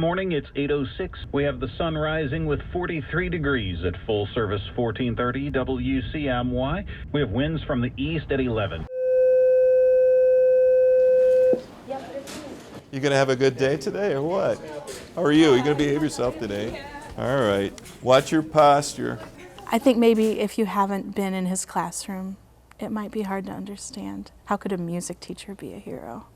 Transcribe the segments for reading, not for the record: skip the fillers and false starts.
morning. It's 8:06. We have the sun rising with 43 degrees at full service 1430 WCMY. We have winds from the east at 11. You gonna have a good day today or what? How are you? You gonna behave yourself today? All right. Watch your posture. I think maybe if you haven't been in his classroom, it might be hard to understand. How could a music teacher be a hero?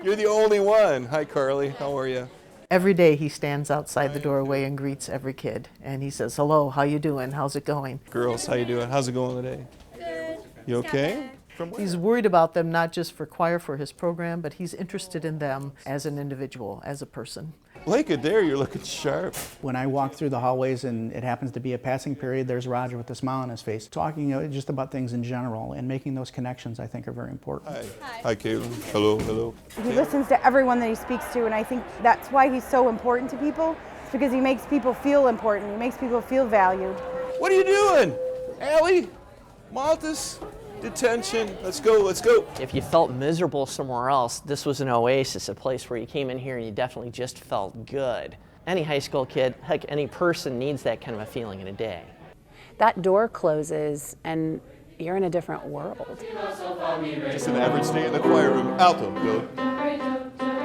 You're the only one. Hi, Carly. How are you? Every day he stands outside the doorway and greets every kid. And he says, hello, how you doing? How's it going? Girls, how you doing? How's it going today? Good. You okay? From where? He's worried about them not just for choir for his program, but he's interested in them as an individual, as a person. Blake, there, you're looking sharp. When I walk through the hallways and it happens to be a passing period, there's Roger with a smile on his face, talking just about things in general, and making those connections I think are very important. Hi. Hi, Caitlin. Hello, hello. He listens to everyone that he speaks to, and I think that's why he's so important to people. It's because he makes people feel important. He makes people feel valued. What are you doing? Allie? Malthus? Detention. Let's go, let's go. If you felt miserable somewhere else, this was an oasis, a place where you came in here and you definitely just felt good. Any high school kid, heck, any person needs that kind of a feeling in a day. That door closes and you're in a different world. Just an average day in the choir room. Alto, go.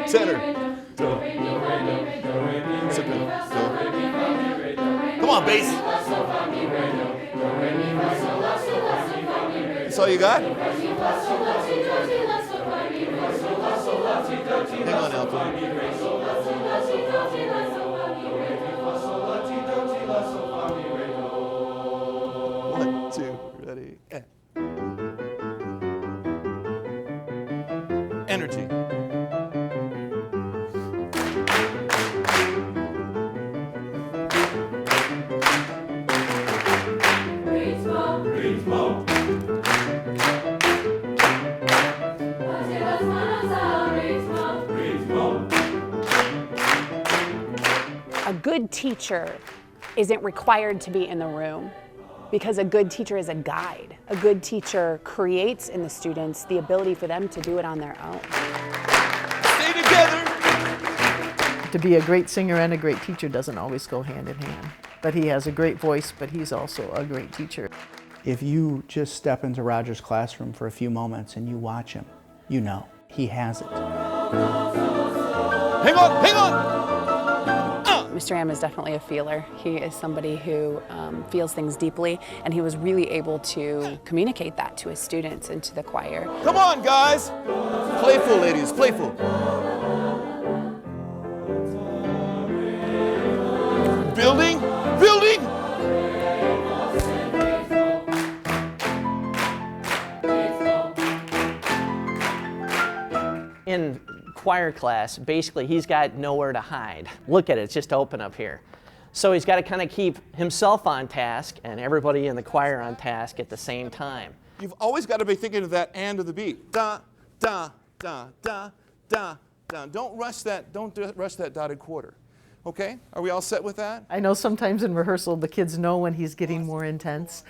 Center, do. Soprano, do. Come on, bass. That's all you got? Hang on, Alto. 1, 2, ready. Energy. A good teacher isn't required to be in the room because a good teacher is a guide. A good teacher creates in the students the ability for them to do it on their own. Stay together. To be a great singer and a great teacher doesn't always go hand in hand. But he has a great voice, but he's also a great teacher. If you just step into Roger's classroom for a few moments and you watch him, you know, he has it. Hang on, hang on! Mr. Amm is definitely a feeler. He is somebody who feels things deeply, and he was really able to communicate that to his students and to the choir. Come on, guys! Playful, ladies, playful. Building, building! In choir class, basically he's got nowhere to hide. Look at it, it's just open up here. So he's got to kind of keep himself on task and everybody in the choir on task at the same time. You've always got to be thinking of that and of the beat. Da, da, da, da, da, da. Don't rush that dotted quarter. Okay? Are we all set with that? I know sometimes in rehearsal the kids know when he's getting more intense.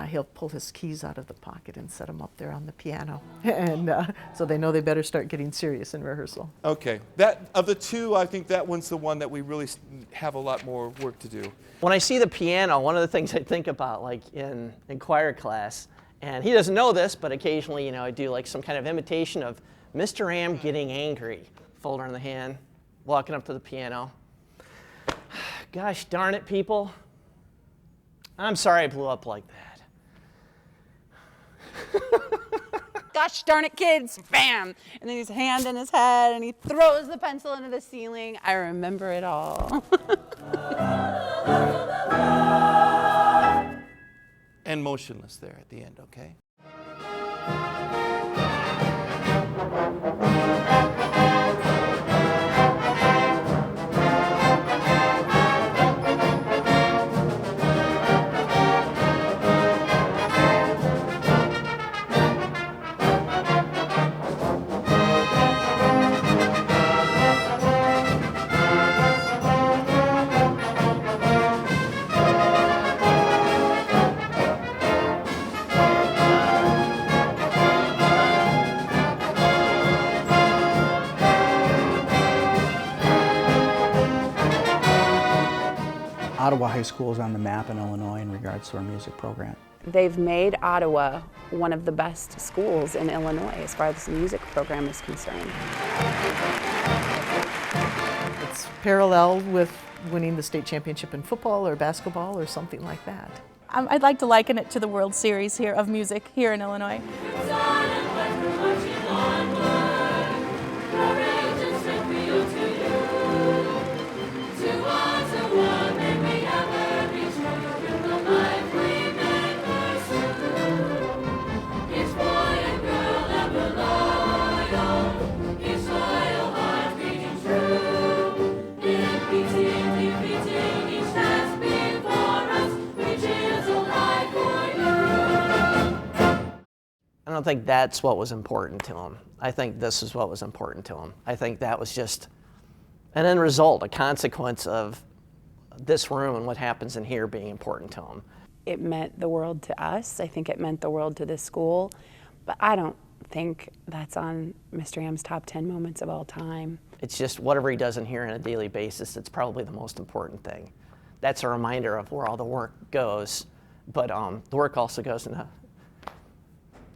He'll pull his keys out of the pocket and set them up there on the piano. And so they know they better start getting serious in rehearsal. Okay. That, of the two, I think that one's the one that we really have a lot more work to do. When I see the piano, one of the things I think about, like in choir class, and he doesn't know this, but occasionally, you know, I do like some kind of imitation of Mr. Amm getting angry. Folder in the hand, walking up to the piano. Gosh darn it, people. I'm sorry I blew up like that. Gosh darn it, kids, bam! And then his hand in his head, and he throws the pencil into the ceiling. I remember it all. And motionless there at the end, okay? Ottawa High School is on the map in Illinois in regards to our music program. They've made Ottawa one of the best schools in Illinois as far as the music program is concerned. It's paralleled with winning the state championship in football or basketball or something like that. I'd like to liken it to the World Series here of music here in Illinois. I don't think that's what was important to him. I think this is what was important to him. I think that was just an end result, a consequence of this room and what happens in here being important to him. It meant the world to us. I think it meant the world to this school. But I don't think that's on Mr. Amm's top 10 moments of all time. It's just whatever he does in here on a daily basis, it's probably the most important thing. That's a reminder of where all the work goes, but the work also goes into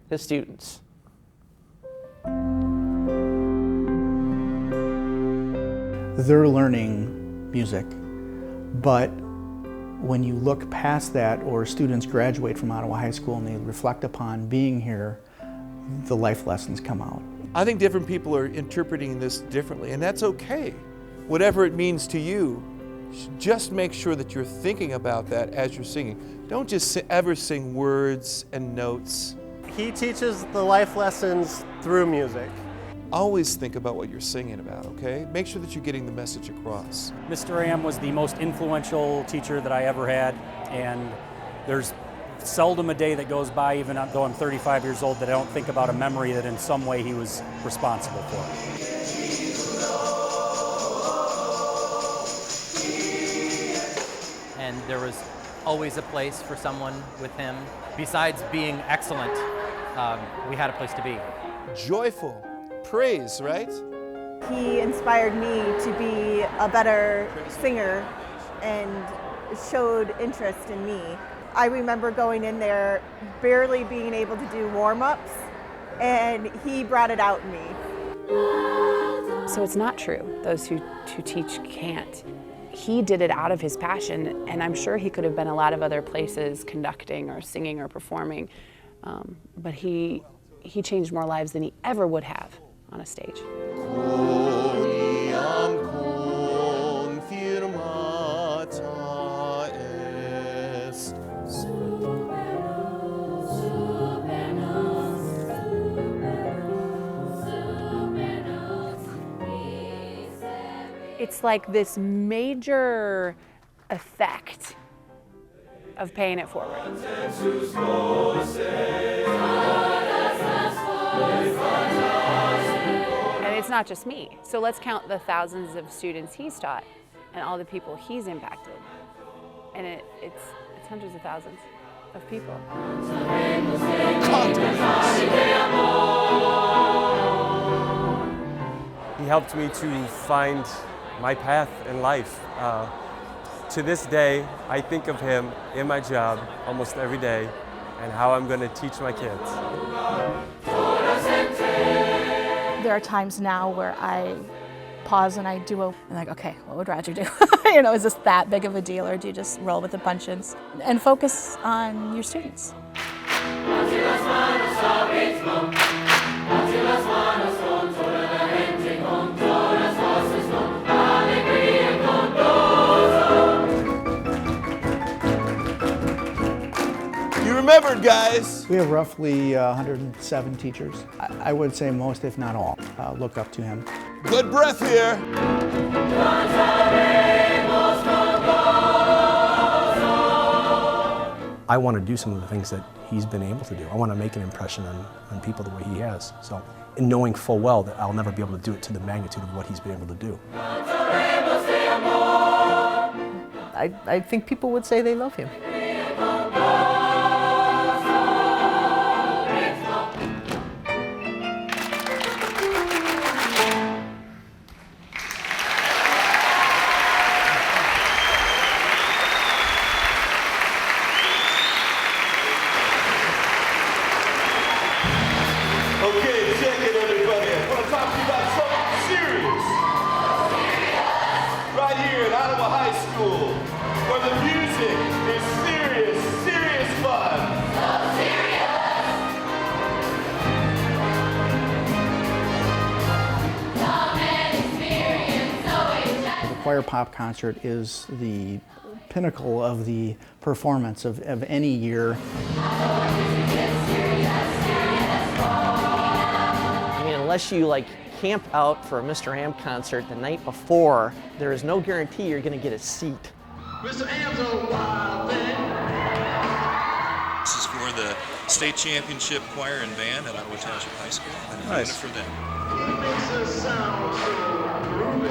his students. They're learning music, but when you look past that, or students graduate from Ottawa High School and they reflect upon being here, the life lessons come out. I think different people are interpreting this differently, and that's okay. Whatever it means to you, just make sure that you're thinking about that as you're singing. Don't just ever sing words and notes. He teaches the life lessons through music. Always think about what you're singing about, okay? Make sure that you're getting the message across. Mr. Amm was the most influential teacher that I ever had, and there's seldom a day that goes by, even though I'm 35 years old, that I don't think about a memory that in some way he was responsible for. And there was always a place for someone with him. Besides being excellent, we had a place to be. Joyful, praise, right? He inspired me to be a better singer and showed interest in me. I remember going in there barely being able to do warm-ups, and he brought it out in me. So it's not true, those who teach can't. He did it out of his passion, and I'm sure he could have been a lot of other places conducting or singing or performing, but he changed more lives than he ever would have on a stage. It's like this major effect of paying it forward. And it's not just me. So let's count the thousands of students he's taught and all the people he's impacted. And it's hundreds of thousands of people. He helped me to find my path in life. To this day, I think of him in my job almost every day and how I'm going to teach my kids. There are times now where I pause and I do I'm like, okay, what would Roger do? You know, is this that big of a deal, or do you just roll with the punches and focus on your students? You remembered, guys. We have roughly 107 teachers. I would say most, if not all, look up to him. Good breath here. I want to do some of the things that he's been able to do. I want to make an impression on people the way he has. So, in knowing full well that I'll never be able to do it to the magnitude of what he's been able to do. I think people would say they love him. School, where the music is serious, serious fun. So serious! Come and experience OTHS. The choir pop concert is the pinnacle of the performance of any year. I mean, unless you like camp out for a Mr. Amm concert the night before, there is no guarantee you're going to get a seat. Mr. Amm's a wild thing. This is for the state championship choir and band at Ottawa Township High School. And I'm doing it for them. He makes us sound so groovy.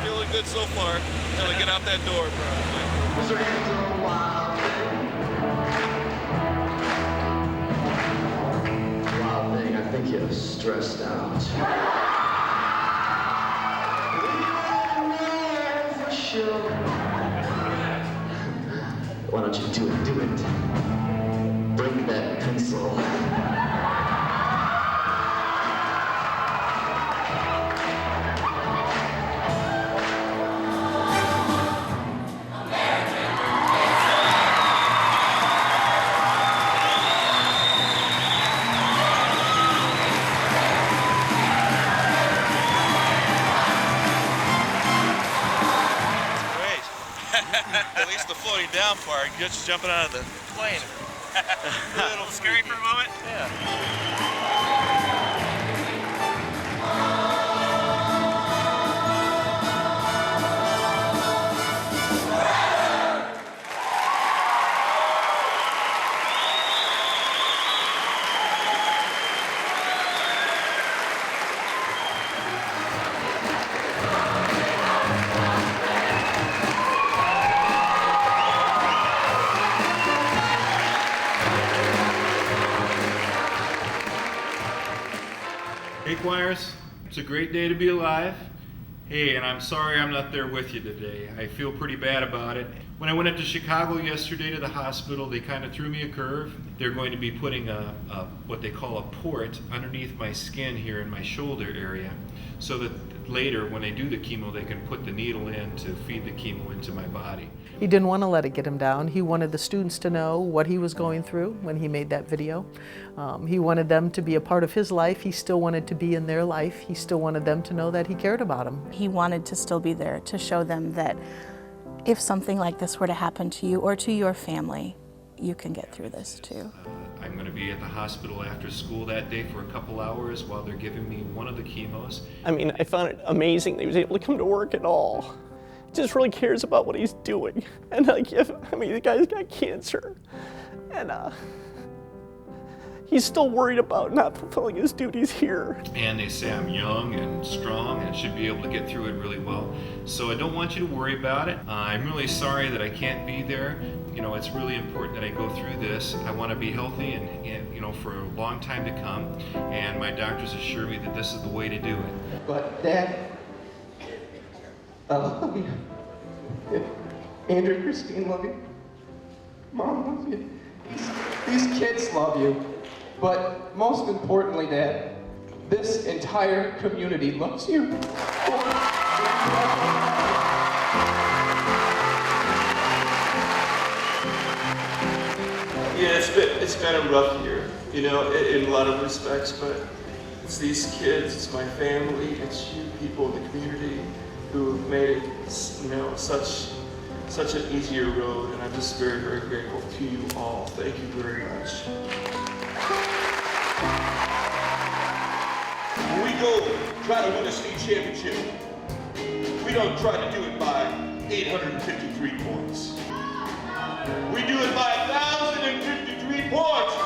Feeling good so far until I get out that door, probably. Mr. Amm's a wild thing. Wild thing, I think you're stressed out. For sure. Why don't you do it? Bring that pencil. At least the floating down part, just jumping out of the plane. A little scary for a moment? Yeah. Hey choirs, it's a great day to be alive. Hey, and I'm sorry I'm not there with you today. I feel pretty bad about it. When I went up to Chicago yesterday to the hospital, they kind of threw me a curve. They're going to be putting what they call a port underneath my skin here in my shoulder area, so that later when they do the chemo, they can put the needle in to feed the chemo into my body. He didn't want to let it get him down. He wanted the students to know what he was going through when he made that video. He wanted them to be a part of his life. He still wanted to be in their life. He still wanted them to know that he cared about them. He wanted to still be there to show them that if something like this were to happen to you or to your family, you can get through this too. I'm going to be at the hospital after school that day for a couple hours while they're giving me one of the chemos. I mean, I found it amazing that he was able to come to work at all. He just really cares about what he's doing. And like, the guy's got cancer. And he's still worried about not fulfilling his duties here. And they say I'm young and strong and should be able to get through it really well. So I don't want you to worry about it. I'm really sorry that I can't be there. You know, it's really important that I go through this. I want to be healthy and for a long time to come. And my doctors assure me that this is the way to do it. But Dad, I love you. Andrew and Christine love you. Mom loves you. These kids love you. But most importantly, Dad, this entire community loves you. Yeah, it's been a rough year, in a lot of respects, but it's these kids, it's my family, it's you people in the community who have made it, such an easier road, and I'm just very, very grateful to you all. Thank you very much. When we go try to win a state championship, we don't try to do it by 853 points. We do it by 1,053 points.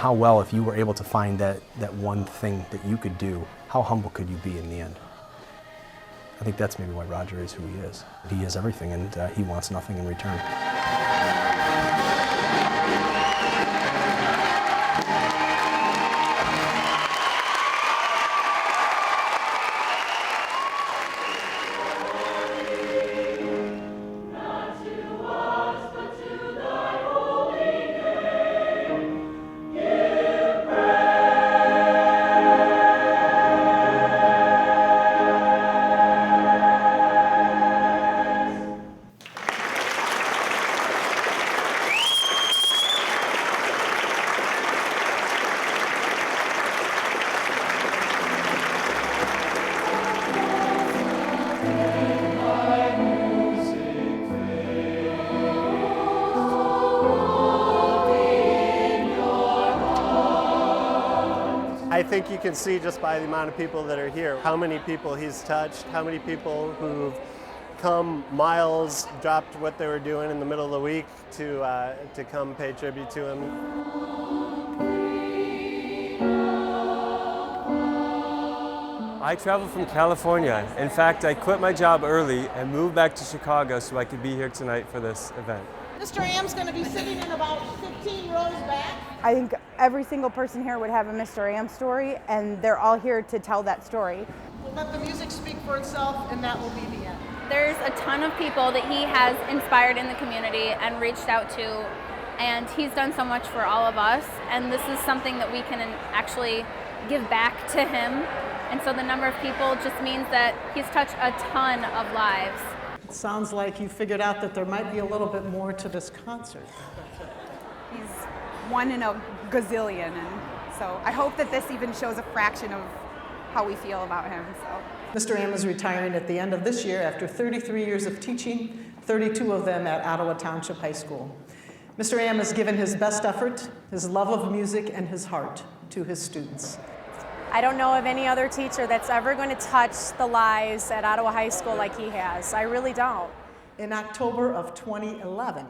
how well, if you were able to find that one thing that you could do, how humble could you be in the end? I think that's maybe why Roger is who he is. He is everything, and he wants nothing in return. I think you can see just by the amount of people that are here, how many people he's touched, how many people who've come miles, dropped what they were doing in the middle of the week to come pay tribute to him. I traveled from California. In fact, I quit my job early and moved back to Chicago so I could be here tonight for this event. Mr. Amm's going to be sitting in about 15 rows back. I think every single person here would have a Mr. Amm story, and they're all here to tell that story. We'll let the music speak for itself, and that will be the end. There's a ton of people that he has inspired in the community and reached out to, and he's done so much for all of us, and this is something that we can actually give back to him. And so the number of people just means that he's touched a ton of lives. It sounds like you figured out that there might be a little bit more to this concert. He's one in a gazillion, and so I hope that this even shows a fraction of how we feel about him. Mr. Amm is retiring at the end of this year after 33 years of teaching, 32 of them at Ottawa Township High School. Mr. Amm has given his best effort, his love of music, and his heart to his students. I don't know of any other teacher that's ever going to touch the lives at Ottawa High School like he has. I really don't. In October of 2011,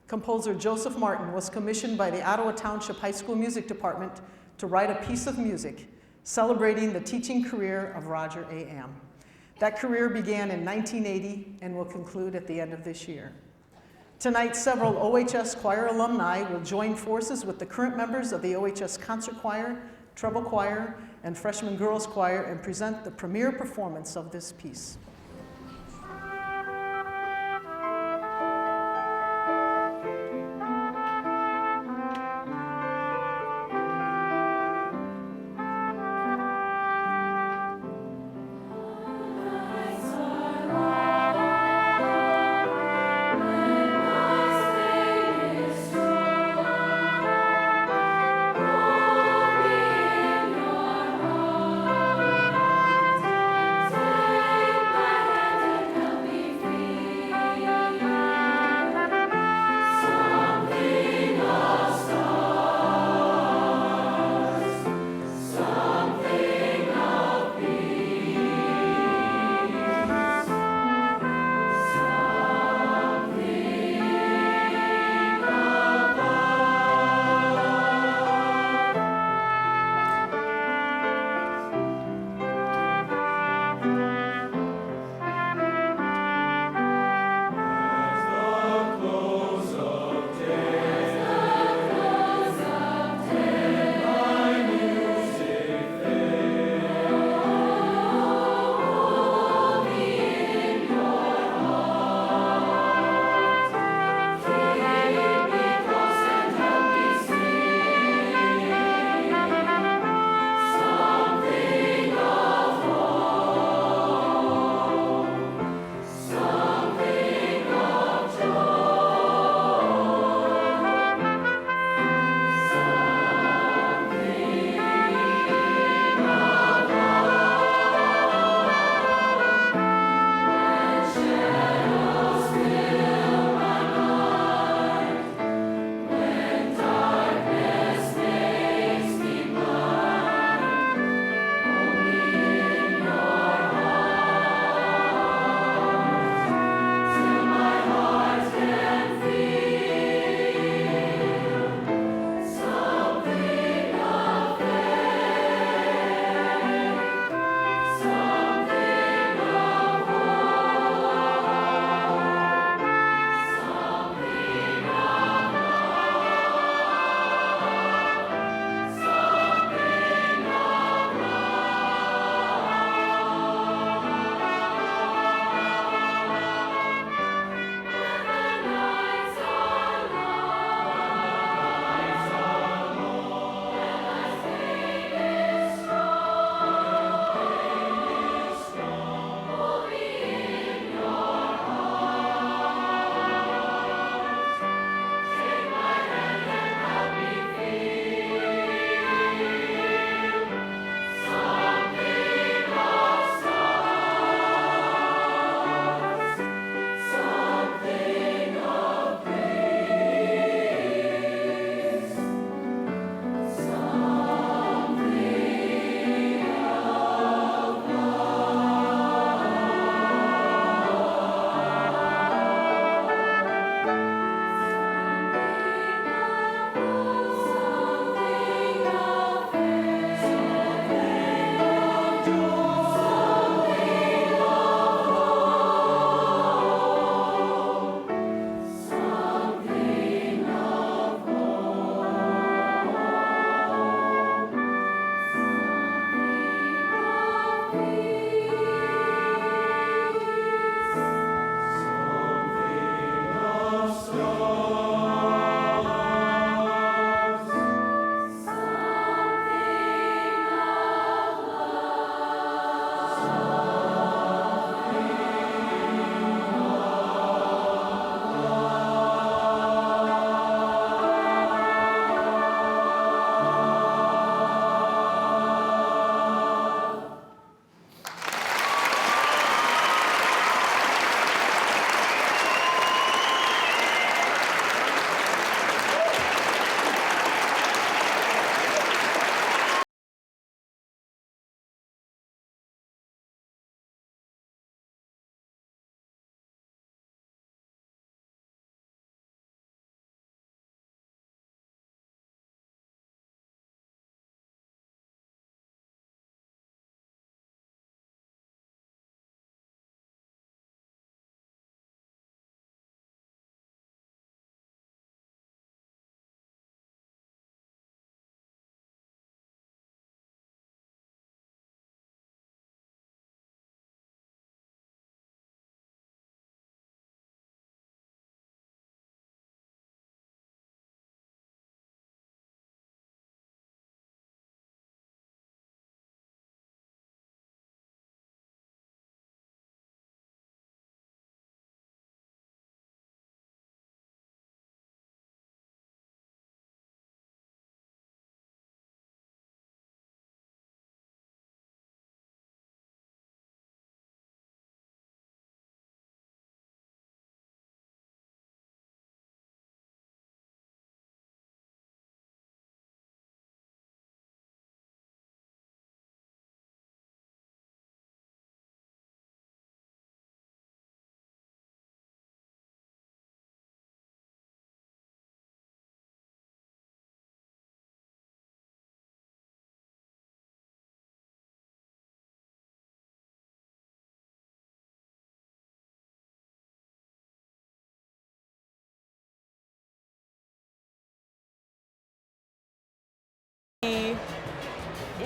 composer Joseph Martin was commissioned by the Ottawa Township High School Music Department to write a piece of music celebrating the teaching career of Roger Amm. That career began in 1980 and will conclude at the end of this year. Tonight, several OHS choir alumni will join forces with the current members of the OHS Concert Choir, Treble Choir, and Freshman Girls Choir and present the premiere performance of this piece. Bye.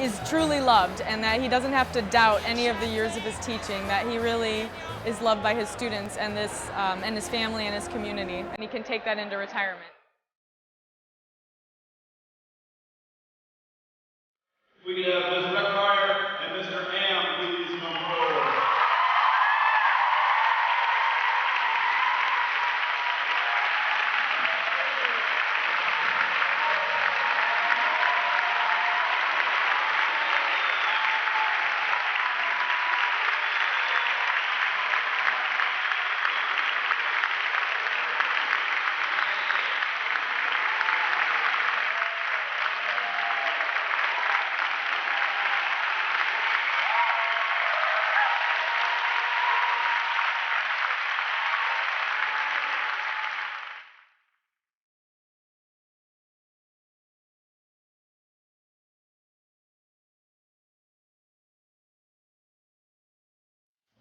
is truly loved and that he doesn't have to doubt any of the years of his teaching, that he really is loved by his students and his family and his community, and he can take that into retirement. We could have Ms. Reckmeyer and Mr. Amm please come forward.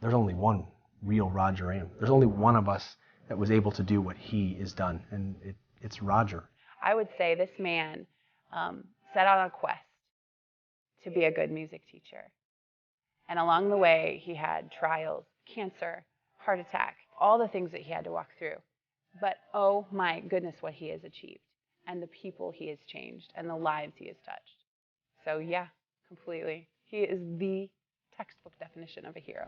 There's only one real Roger Amm. There's only one of us that was able to do what he has done, and it's Roger. I would say this man set out on a quest to be a good music teacher. And along the way, he had trials, cancer, heart attack, all the things that he had to walk through. But oh my goodness, what he has achieved, and the people he has changed, and the lives he has touched. So yeah, completely. He is the textbook definition of a hero.